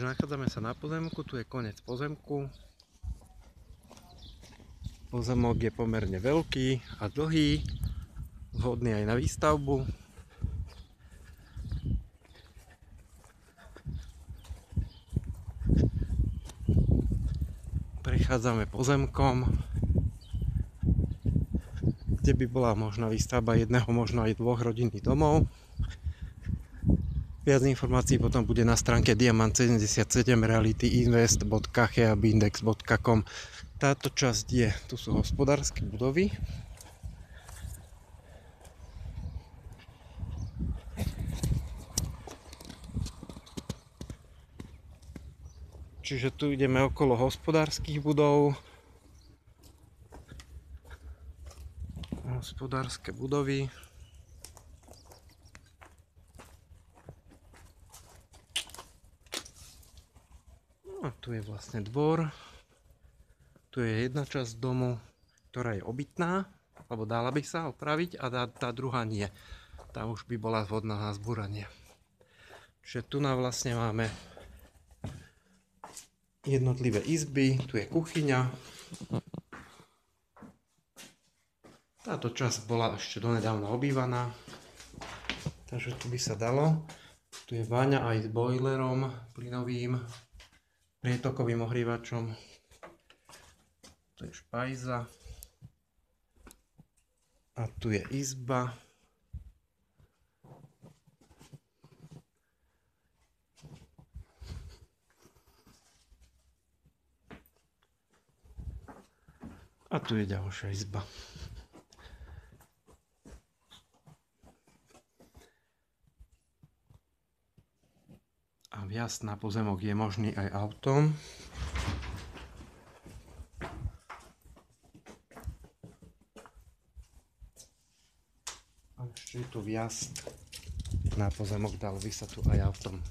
Nachádzame sa na pozemku, tu je koniec pozemku. Pozemok je pomerne veľký a dlhý, vhodný aj na výstavbu. Prechádzame pozemkom, kde by bola možná výstavba jedného, možno aj dvoch rodinných domov. Viac informácií potom bude na stránke diamant77 realityinvest.cheabindex.com. Táto časť je, tu sú hospodárske budovy. Čiže tu ideme okolo hospodárskych budov. Hospodárske budovy. A tu je vlastne dvor. Tu je jedna časť domu, ktorá je obytná, alebo dala by sa opraviť, a tá druhá nie. Tá už by bola vhodná na zbúranie. Čiže tu vlastne máme jednotlivé izby, tu je kuchyňa. Táto časť bola ešte donedávna obývaná, takže tu by sa dalo. Tu je váňa aj s bojlerom plynovým, prietokovým ohrievačom. Tu je špajza. A tu je izba. A tu je ďalšia izba. A vjazd na pozemok je možný aj autom. A ešte je tu vjazd na pozemok, dalo by sa tu aj autom.